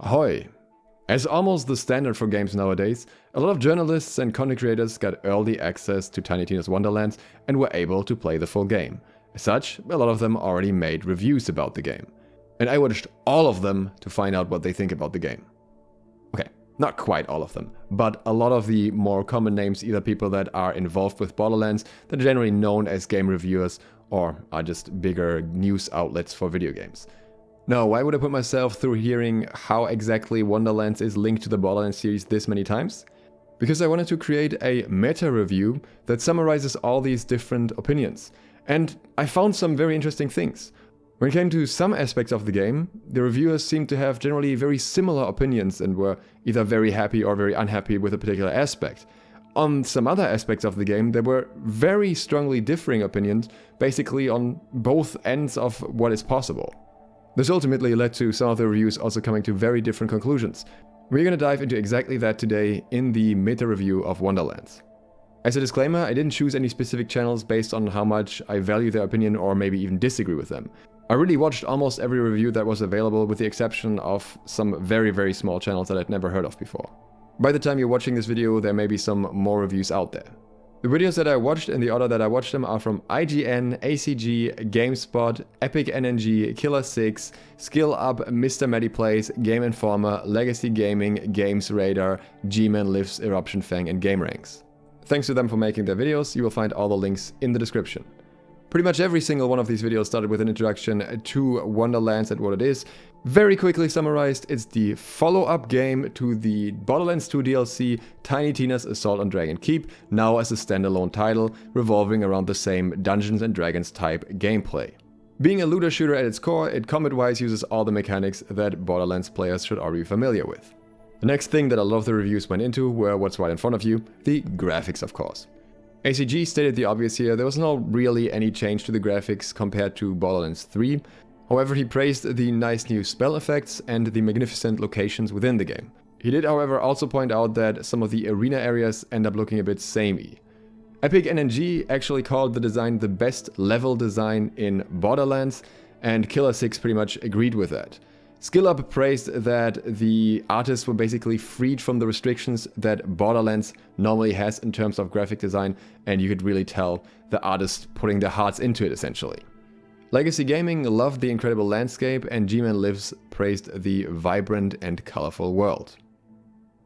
Ahoy! As almost the standard for games nowadays, a lot of journalists and content creators got early access to Tiny Tina's Wonderlands and were able to play the full game. As such, a lot of them already made reviews about the game. And I watched all of them to find out what they think about the game. Okay, not quite all of them, but a lot of the more common names, either people that are involved with Borderlands, that are generally known as game reviewers, or are just bigger news outlets for video games. Now, why would I put myself through hearing how exactly Wonderlands is linked to the Borderlands series this many times? Because I wanted to create a meta review that summarizes all these different opinions. And I found some very interesting things. When it came to some aspects of the game, the reviewers seemed to have generally very similar opinions and were either very happy or very unhappy with a particular aspect. On some other aspects of the game, there were very strongly differing opinions, basically on both ends of what is possible. This ultimately led to some of the reviews also coming to very different conclusions. We're going to dive into exactly that today in the meta review of Wonderlands. As a disclaimer, I didn't choose any specific channels based on how much I value their opinion or maybe even disagree with them. I really watched almost every review that was available, with the exception of some very small channels that I'd never heard of before. By the time you're watching this video, there may be some more reviews out there. The videos that I watched in the order that I watched them are from IGN, ACG, Gamespot, EpigNNG, Ki11er Six, SkillUp, MrMattyPlays, Game Informer, Legacy Gaming, Gamesradar, GmanLives, EruptionFang and gameranx. Thanks to them for making their videos. You will find all the links in the description. Pretty much every single one of these videos started with an introduction to Wonderlands and what it is. Very quickly summarized, it's the follow-up game to the Borderlands 2 DLC, Tiny Tina's Assault on Dragon Keep, now as a standalone title, revolving around the same Dungeons & Dragons type gameplay. Being a looter shooter at its core, it combat-wise uses all the mechanics that Borderlands players should already be familiar with. The next thing that a lot of the reviews went into were what's right in front of you, the graphics of course. ACG stated the obvious here, there was not really any change to the graphics compared to Borderlands 3. However, he praised the nice new spell effects and the magnificent locations within the game. He did, however, also point out that some of the arena areas end up looking a bit samey. EpigNNG actually called the design the best level design in Borderlands, and Ki11er Six pretty much agreed with that. SkillUp praised that the artists were basically freed from the restrictions that Borderlands normally has in terms of graphic design, and you could really tell the artists putting their hearts into it essentially. Legacy Gaming loved the incredible landscape, and GmanLives praised the vibrant and colorful world.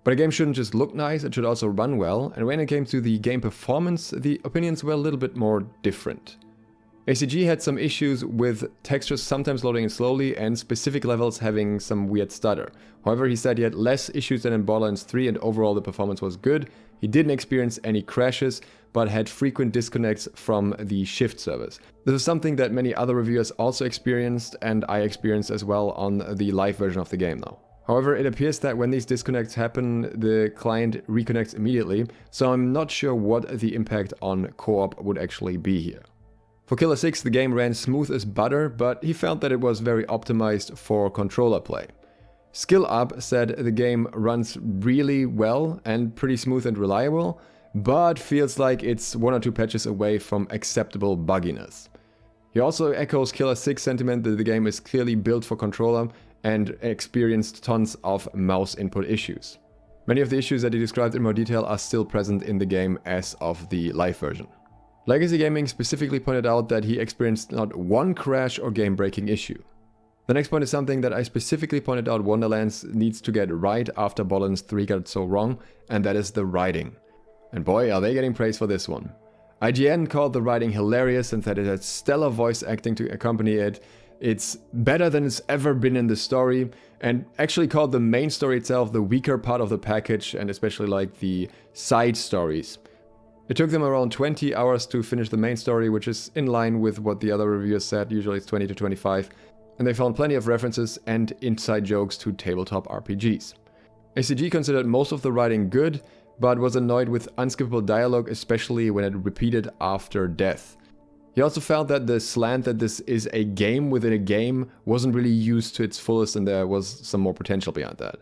But a game shouldn't just look nice, it should also run well, and when it came to the game performance, the opinions were a little bit more different. ACG had some issues with textures sometimes loading in slowly and specific levels having some weird stutter. However, he said he had less issues than in Borderlands 3 and overall the performance was good. He didn't experience any crashes, but had frequent disconnects from the shift servers. This is something that many other reviewers also experienced, and I experienced as well on the live version of the game now. However, it appears that when these disconnects happen, the client reconnects immediately, so I'm not sure what the impact on co-op would actually be here. For Ki11er Six, the game ran smooth as butter, but he felt that it was very optimized for controller play. SkillUp said the game runs really well and pretty smooth and reliable, but feels like it's one or two patches away from acceptable bugginess. He also echoes Ki11er Six sentiment that the game is clearly built for controller and experienced tons of mouse input issues. Many of the issues that he described in more detail are still present in the game as of the live version. Legacy Gaming specifically pointed out that he experienced not one crash or game-breaking issue. The next point is something that I specifically pointed out Wonderlands needs to get right after Borderlands 3 got it so wrong, and that is the writing. And boy, are they getting praise for this one. IGN called the writing hilarious and said it had stellar voice acting to accompany it. It's better than it's ever been in the story, and actually called the main story itself the weaker part of the package, and especially like the side stories. It took them around 20 hours to finish the main story, which is in line with what the other reviewers said, usually it's 20 to 25, and they found plenty of references and inside jokes to tabletop RPGs. ACG considered most of the writing good, but was annoyed with unskippable dialogue, especially when it repeated after death. He also felt that the slant that this is a game within a game wasn't really used to its fullest, and there was some more potential behind that.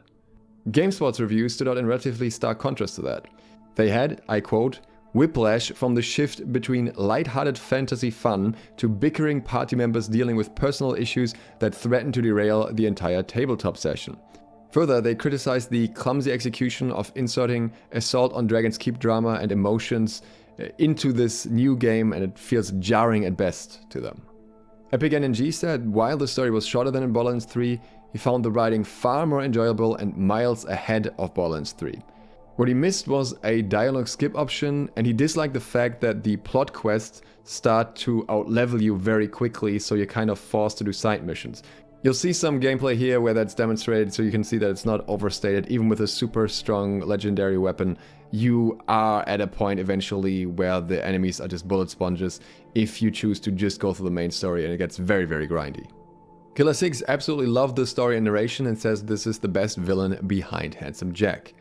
Gamespot's review stood out in relatively stark contrast to that. They had, I quote, whiplash from the shift between light-hearted fantasy fun to bickering party members dealing with personal issues that threaten to derail the entire tabletop session. Further, they criticized the clumsy execution of inserting Assault on Dragon's Keep drama and emotions into this new game, and it feels jarring at best to them. EpigNNG said while the story was shorter than in Borderlands 3, he found the writing far more enjoyable and miles ahead of Borderlands 3. What he missed was a dialogue skip option, and he disliked the fact that the plot quests start to outlevel you very quickly, so you're kind of forced to do side missions. You'll see some gameplay here where that's demonstrated, so you can see that it's not overstated. Even with a super strong legendary weapon, you are at a point eventually where the enemies are just bullet sponges if you choose to just go through the main story, and it gets very, very grindy. Ki11er Six absolutely loved the story and narration and says this is the best villain behind Handsome Jack.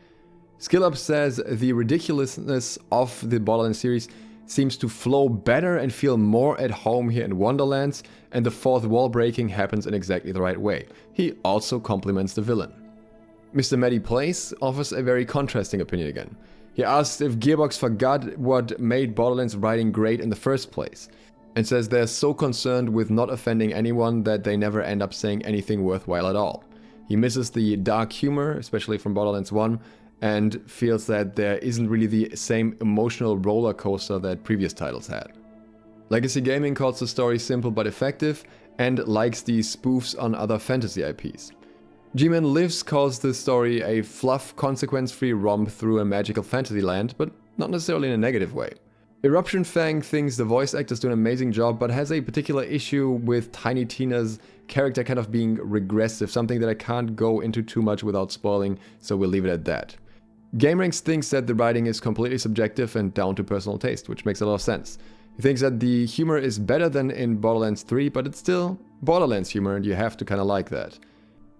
SkillUp says the ridiculousness of the Borderlands series seems to flow better and feel more at home here in Wonderlands, and the fourth wall breaking happens in exactly the right way. He also compliments the villain. MrMattyPlays offers a very contrasting opinion again. He asks if Gearbox forgot what made Borderlands writing great in the first place, and says they're so concerned with not offending anyone that they never end up saying anything worthwhile at all. He misses the dark humor, especially from Borderlands 1, and feels that there isn't really the same emotional roller coaster that previous titles had. Legacy Gaming calls the story simple but effective, and likes the spoofs on other fantasy IPs. GmanLives calls the story a fluff, consequence-free romp through a magical fantasy land, but not necessarily in a negative way. EruptionFang thinks the voice actors do an amazing job, but has a particular issue with Tiny Tina's character kind of being regressive, something that I can't go into too much without spoiling, so we'll leave it at that. gameranx thinks that the writing is completely subjective and down to personal taste, which makes a lot of sense. He thinks that the humor is better than in Borderlands 3, but it's still Borderlands humor and you have to kind of like that.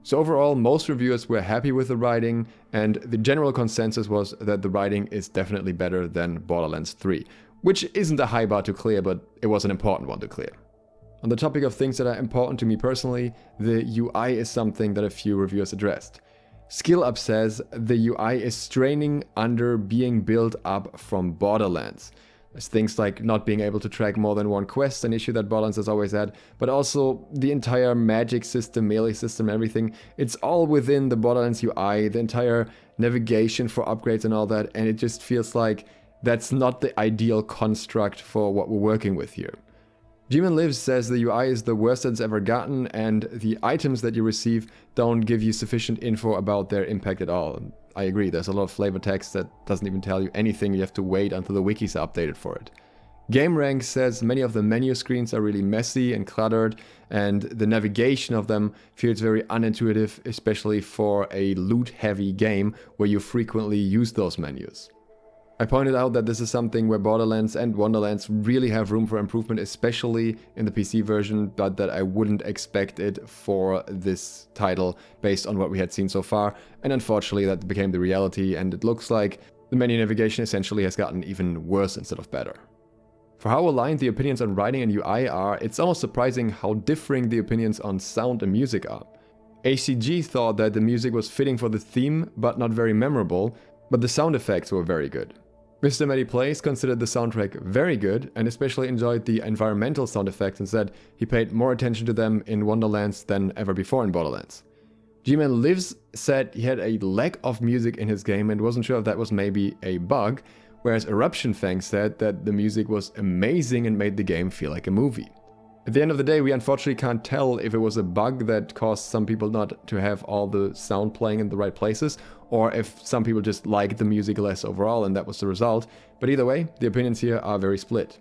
So overall, most reviewers were happy with the writing, and the general consensus was that the writing is definitely better than Borderlands 3, which isn't a high bar to clear, but it was an important one to clear. On the topic of things that are important to me personally, the UI is something that a few reviewers addressed. SkillUp says the UI is straining under being built up from Borderlands. There's things like not being able to track more than one quest, an issue that Borderlands has always had, but also the entire magic system, melee system, everything. It's all within the Borderlands UI, the entire navigation for upgrades and all that, and it just feels like that's not the ideal construct for what we're working with here. GmanLives says the UI is the worst it's ever gotten, and the items that you receive don't give you sufficient info about their impact at all. I agree, there's a lot of flavor text that doesn't even tell you anything, you have to wait until the wikis are updated for it. gameranx says many of the menu screens are really messy and cluttered, and the navigation of them feels very unintuitive, especially for a loot-heavy game where you frequently use those menus. I pointed out that this is something where Borderlands and Wonderlands really have room for improvement, especially in the PC version, but that I wouldn't expect it for this title based on what we had seen so far, and unfortunately that became the reality, and it looks like the menu navigation essentially has gotten even worse instead of better. For how aligned the opinions on writing and UI are, it's almost surprising how differing the opinions on sound and music are. ACG thought that the music was fitting for the theme, but not very memorable, but the sound effects were very good. MrMattyPlays considered the soundtrack very good and especially enjoyed the environmental sound effects and said he paid more attention to them in Wonderlands than ever before in Borderlands. GmanLives said he had a lack of music in his game and wasn't sure if that was maybe a bug, whereas EruptionFang said that the music was amazing and made the game feel like a movie. At the end of the day, we unfortunately can't tell if it was a bug that caused some people not to have all the sound playing in the right places, or if some people just liked the music less overall and that was the result, but either way, the opinions here are very split.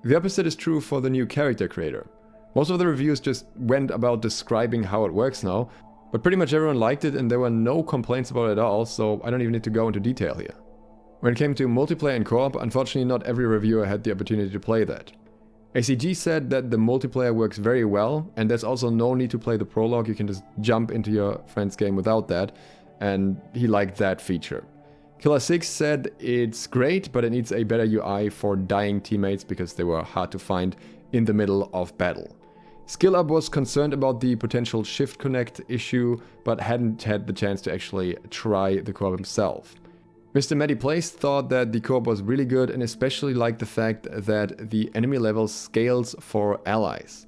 The opposite is true for the new character creator. Most of the reviews just went about describing how it works now, but pretty much everyone liked it and there were no complaints about it at all, so I don't even need to go into detail here. When it came to multiplayer and co-op, unfortunately not every reviewer had the opportunity to play that. ACG said that the multiplayer works very well, and there's also no need to play the prologue, you can just jump into your friend's game without that, and he liked that feature. Ki11er Six said it's great, but it needs a better UI for dying teammates because they were hard to find in the middle of battle. SkillUp was concerned about the potential shift connect issue, but hadn't had the chance to actually try the co-op himself. MrMattyPlays thought that the co-op was really good and especially liked the fact that the enemy level scales for allies.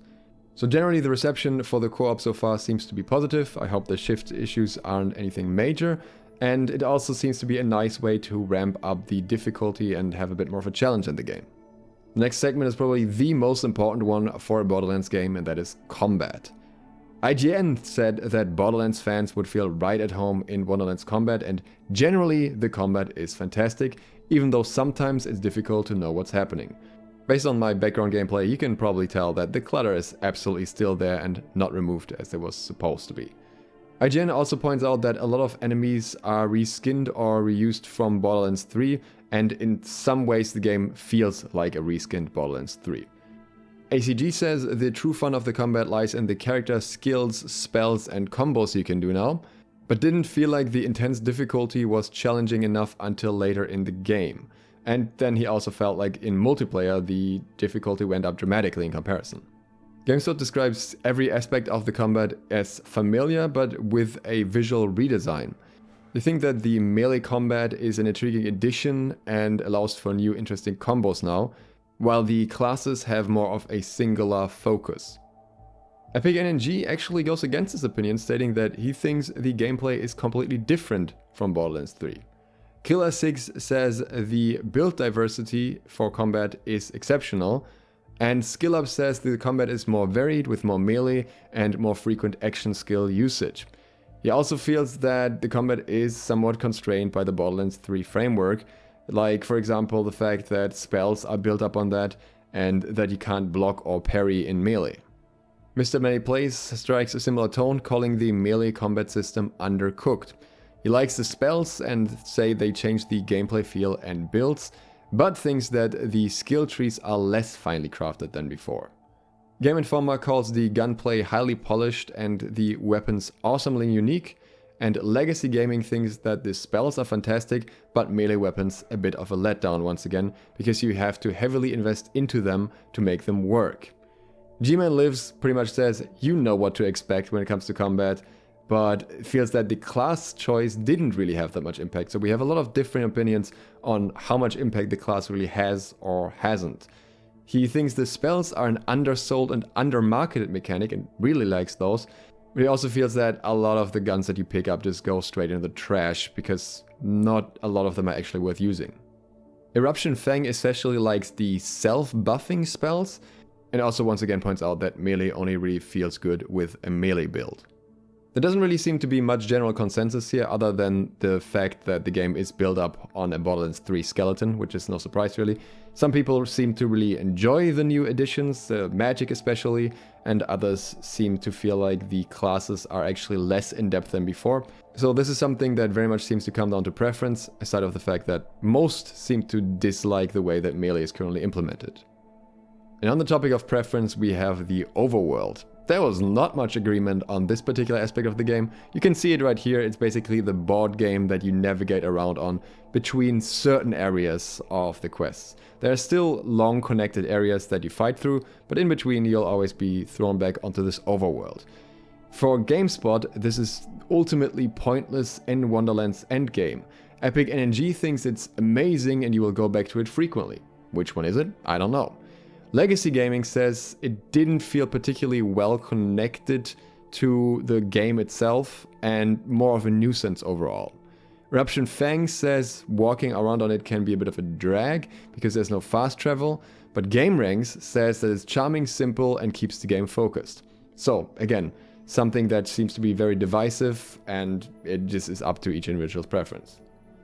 So generally the reception for the co-op so far seems to be positive. I hope the shift issues aren't anything major, and it also seems to be a nice way to ramp up the difficulty and have a bit more of a challenge in the game. The next segment is probably the most important one for a Borderlands game, and that is combat. IGN said that Borderlands fans would feel right at home in Wonderlands combat, and generally the combat is fantastic, even though sometimes it's difficult to know what's happening. Based on my background gameplay, you can probably tell that the clutter is absolutely still there and not removed as it was supposed to be. IGN also points out that a lot of enemies are reskinned or reused from Borderlands 3, and in some ways the game feels like a reskinned Borderlands 3. ACG says the true fun of the combat lies in the character skills, spells and combos you can do now, but didn't feel like the intense difficulty was challenging enough until later in the game. And then he also felt like in multiplayer the difficulty went up dramatically in comparison. Gamespot describes every aspect of the combat as familiar but with a visual redesign. They think that the melee combat is an intriguing addition and allows for new interesting combos now, while the classes have more of a singular focus. EpigNNG actually goes against this opinion, stating that he thinks the gameplay is completely different from Borderlands 3. Ki11er Six says the build diversity for combat is exceptional, and SkillUp says the combat is more varied with more melee and more frequent action skill usage. He also feels that the combat is somewhat constrained by the Borderlands 3 framework, like for example the fact that spells are built up on that and that you can't block or parry in melee. MrMattyPlays strikes a similar tone, calling the melee combat system undercooked. He likes the spells and say they change the gameplay feel and builds, but thinks that the skill trees are less finely crafted than before. Game Informer calls the gunplay highly polished and the weapons awesomely unique, and Legacy Gaming thinks that the spells are fantastic, but melee weapons a bit of a letdown once again, because you have to heavily invest into them to make them work. GmanLives pretty much says you know what to expect when it comes to combat, but feels that the class choice didn't really have that much impact. So we have a lot of different opinions on how much impact the class really has or hasn't. He thinks the spells are an undersold and undermarketed mechanic and really likes those, but he also feels that a lot of the guns that you pick up just go straight into the trash because not a lot of them are actually worth using. EruptionFang especially likes the self-buffing spells, and also once again points out that melee only really feels good with a melee build. There doesn't really seem to be much general consensus here other than the fact that the game is built up on a Borderlands 3 skeleton, which is no surprise really. Some people seem to really enjoy the new additions, magic especially, and others seem to feel like the classes are actually less in-depth than before. So this is something that very much seems to come down to preference, aside of the fact that most seem to dislike the way that melee is currently implemented. And on the topic of preference, we have the overworld. There was not much agreement on this particular aspect of the game. You can see it right here. It's basically the board game that you navigate around on between certain areas of the quests. There are still long connected areas that you fight through, but in between you'll always be thrown back onto this overworld. For Gamespot, this is ultimately pointless in Wonderlands endgame. EpigNNG thinks it's amazing and you will go back to it frequently. Which one is it? I don't know. Legacy Gaming says it didn't feel particularly well connected to the game itself and more of a nuisance overall. EruptionFang says walking around on it can be a bit of a drag because there's no fast travel, but gameranx says that it's charming, simple and keeps the game focused. So again, something that seems to be very divisive and it just is up to each individual's preference.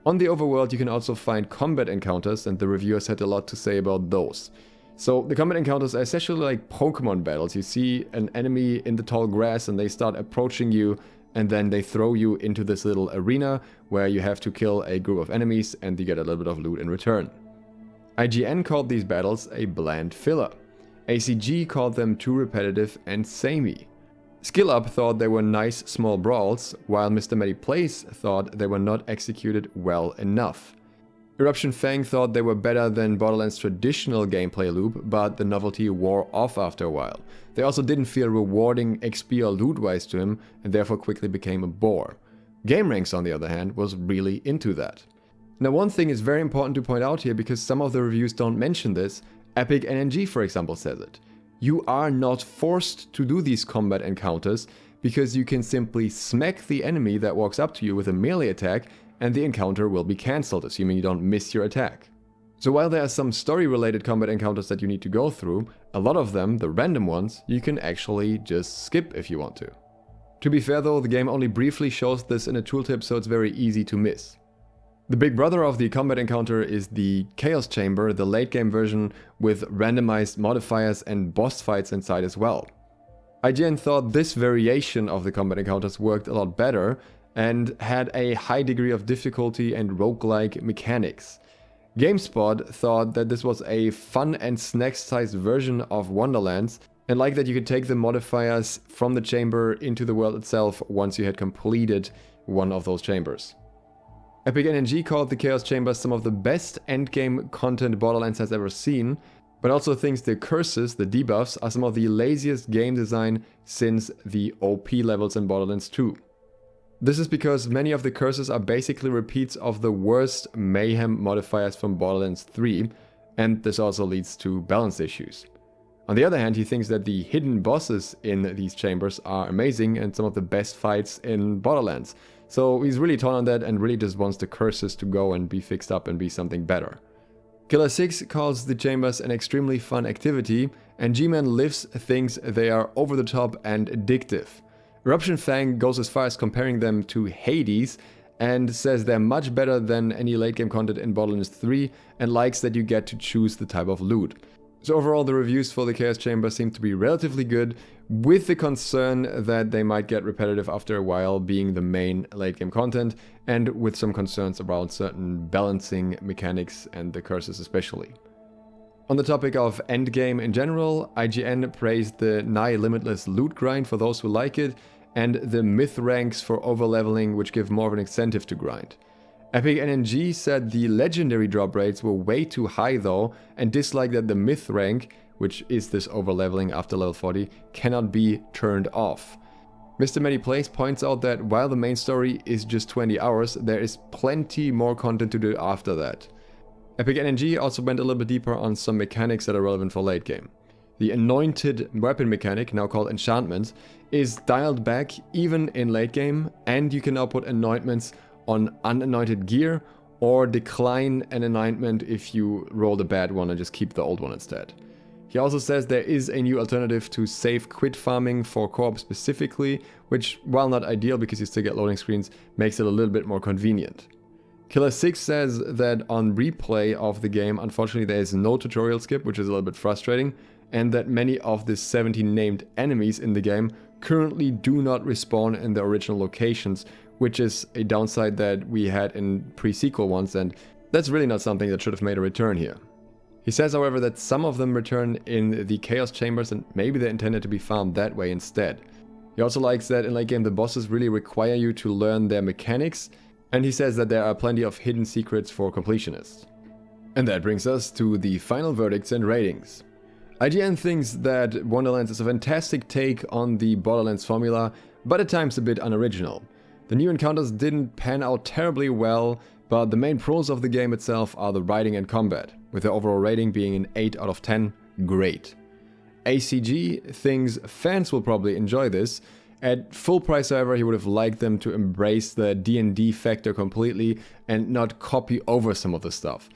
On the overworld you can also find combat encounters and the reviewers had a lot to say about those. So the combat encounters are essentially like Pokemon battles. You see an enemy in the tall grass and they start approaching you and then they throw you into this little arena where you have to kill a group of enemies and you get a little bit of loot in return. IGN called these battles a bland filler. ACG called them too repetitive and samey. SkillUp thought they were nice small brawls, while MrMattyPlays thought they were not executed well enough. EruptionFang thought they were better than Borderlands' traditional gameplay loop, but the novelty wore off after a while. They also didn't feel rewarding XP or loot-wise to him, and therefore quickly became a bore. gameranx, on the other hand, was really into that. Now, one thing is very important to point out here, because some of the reviews don't mention this. EpigNNG, for example, says it. You are not forced to do these combat encounters because you can simply smack the enemy that walks up to you with a melee attack and the encounter will be cancelled, assuming you don't miss your attack. So while there are some story-related combat encounters that you need to go through, a lot of them, the random ones, you can actually just skip if you want to. To be fair though, the game only briefly shows this in a tooltip, so it's very easy to miss. The big brother of the combat encounter is the Chaos Chamber, the late game version with randomized modifiers and boss fights inside as well. IGN thought this variation of the combat encounters worked a lot better and had a high degree of difficulty and roguelike mechanics. Gamespot thought that this was a fun and snack-sized version of Wonderlands, and liked that you could take the modifiers from the chamber into the world itself once you had completed one of those chambers. EpigNNG called the Chaos Chamber some of the best endgame content Borderlands has ever seen, but also thinks the curses, the debuffs, are some of the laziest game design since the OP levels in Borderlands 2. This is because many of the curses are basically repeats of the worst mayhem modifiers from Borderlands 3, and this also leads to balance issues. On the other hand, he thinks that the hidden bosses in these chambers are amazing and some of the best fights in Borderlands. So he's really torn on that and really just wants the curses to go and be fixed up and be something better. Ki11er Six calls the chambers an extremely fun activity, and GmanLives thinks they are over the top and addictive. EruptionFang goes as far as comparing them to Hades and says they're much better than any late game content in Borderlands 3 and likes that you get to choose the type of loot. So overall the reviews for the Chaos Chamber seem to be relatively good, with the concern that they might get repetitive after a while being the main late game content, and with some concerns around certain balancing mechanics and the curses especially. On the topic of endgame in general, IGN praised the nigh limitless loot grind for those who like it, and the myth ranks for overleveling, which give more of an incentive to grind. EpigNNG said the legendary drop rates were way too high though, and disliked that the myth rank, which is this overleveling after level 40, cannot be turned off. MrMattyPlays points out that while the main story is just 20 hours, there is plenty more content to do after that. EpigNNG also went a little bit deeper on some mechanics that are relevant for late game. The anointed weapon mechanic, now called enchantments, is dialed back even in late game, and you can now put anointments on unanointed gear or decline an anointment if you roll the bad one and just keep the old one instead. He also says there is a new alternative to safe quit farming for co-op specifically, which, while not ideal because you still get loading screens, makes it a little bit more convenient. Ki11er Six says that on replay of the game, unfortunately there is no tutorial skip, which is a little bit frustrating, and that many of the 17 named enemies in the game currently do not respawn in the original locations, which is a downside that we had in pre-sequel ones, and that's really not something that should have made a return here. He says, however, that some of them return in the Chaos Chambers and maybe they're intended to be found that way instead. He also likes that in late game the bosses really require you to learn their mechanics, and he says that there are plenty of hidden secrets for completionists. And that brings us to the final verdicts and ratings. IGN thinks that Wonderlands is a fantastic take on the Borderlands formula, but at times a bit unoriginal. The new encounters didn't pan out terribly well, but the main pros of the game itself are the writing and combat, with the overall rating being an 8 out of 10, great. ACG thinks fans will probably enjoy this. At full price, however, he would have liked them to embrace the D&D factor completely and not copy over some of the stuff.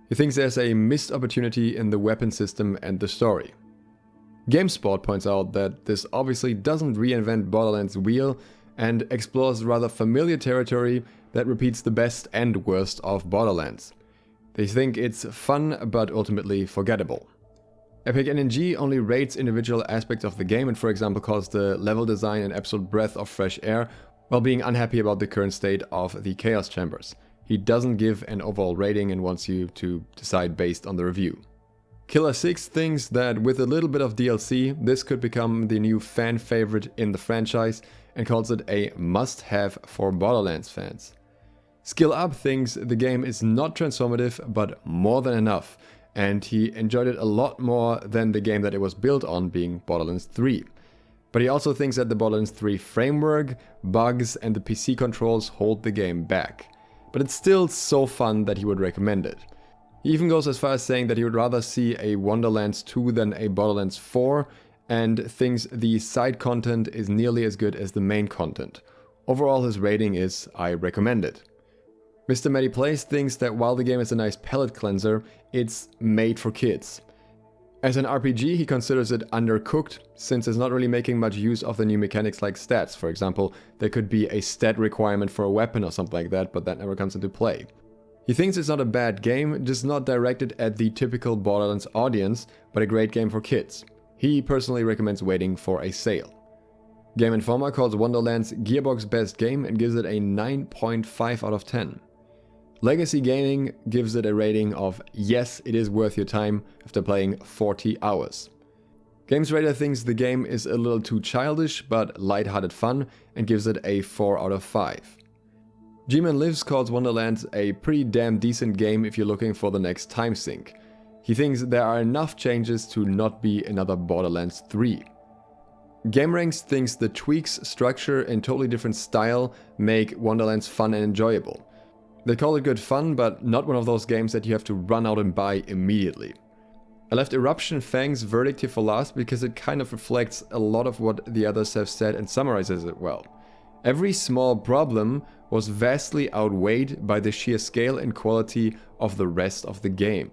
He thinks there's a missed opportunity in the weapon system and the story. Gamespot points out that this obviously doesn't reinvent Borderlands' wheel and explores rather familiar territory that repeats the best and worst of Borderlands. They think it's fun but ultimately forgettable. EpigNNG only rates individual aspects of the game and, for example, calls the level design an absolute breath of fresh air, while being unhappy about the current state of the Chaos Chambers. He doesn't give an overall rating and wants you to decide based on the review. Ki11er Six thinks that with a little bit of DLC, this could become the new fan favorite in the franchise and calls it a must-have for Borderlands fans. Skill Up thinks the game is not transformative but more than enough, and he enjoyed it a lot more than the game that it was built on, being Borderlands 3. But he also thinks that the Borderlands 3 framework, bugs and the PC controls hold the game back. But it's still so fun that he would recommend it. He even goes as far as saying that he would rather see a Wonderlands 2 than a Borderlands 4, and thinks the side content is nearly as good as the main content. Overall, his rating is I recommend it. MrMattyPlays thinks that while the game is a nice palate cleanser, it's made for kids. As an RPG, he considers it undercooked, since it's not really making much use of the new mechanics like stats. For example, there could be a stat requirement for a weapon or something like that, but that never comes into play. He thinks it's not a bad game, just not directed at the typical Borderlands audience, but a great game for kids. He personally recommends waiting for a sale. Game Informer calls Wonderlands Gearbox's best game and gives it a 9.5 out of 10. Legacy Gaming gives it a rating of yes, it is worth your time after playing 40 hours. Gamesradar thinks the game is a little too childish but lighthearted fun and gives it a 4 out of 5. GmanLives calls Wonderlands a pretty damn decent game if you're looking for the next time sink. He thinks there are enough changes to not be another Borderlands 3. gameranx thinks the tweaks, structure and totally different style make Wonderlands fun and enjoyable. They call it good fun, but not one of those games that you have to run out and buy immediately. I left EruptionFang's verdict here for last because it kind of reflects a lot of what the others have said and summarizes it well. Every small problem was vastly outweighed by the sheer scale and quality of the rest of the game.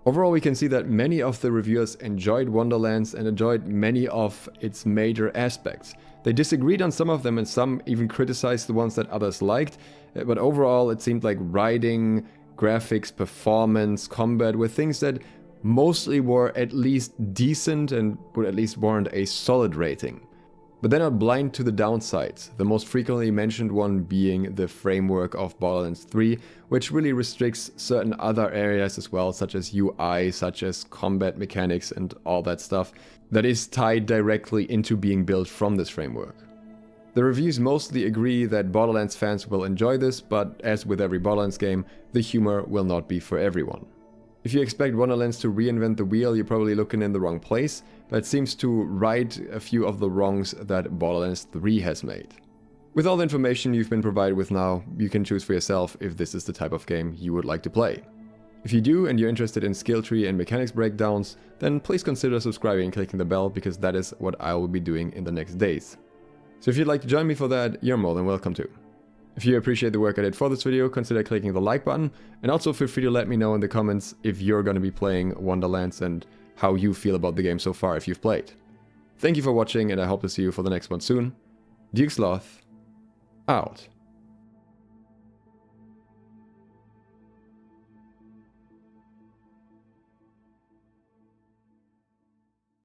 Overall, we can see that many of the reviewers enjoyed Wonderlands and enjoyed many of its major aspects. They disagreed on some of them and some even criticized the ones that others liked, but overall it seemed like writing, graphics, performance, combat were things that mostly were at least decent and would at least warrant a solid rating. But they're not blind to the downsides, the most frequently mentioned one being the framework of Borderlands 3, which really restricts certain other areas as well, such as UI, such as combat mechanics and all that stuff, that is tied directly into being built from this framework. The reviews mostly agree that Borderlands fans will enjoy this, but as with every Borderlands game, the humor will not be for everyone. If you expect Wonderlands to reinvent the wheel, you're probably looking in the wrong place, but it seems to right a few of the wrongs that Borderlands 3 has made. With all the information you've been provided with now, you can choose for yourself if this is the type of game you would like to play. If you do and you're interested in skill tree and mechanics breakdowns, then please consider subscribing and clicking the bell, because that is what I will be doing in the next days. So if you'd like to join me for that, you're more than welcome to. If you appreciate the work I did for this video, consider clicking the like button, and also feel free to let me know in the comments if you're going to be playing Wonderlands and how you feel about the game so far if you've played. Thank you for watching, and I hope to see you for the next one soon. Duke Sloth, out.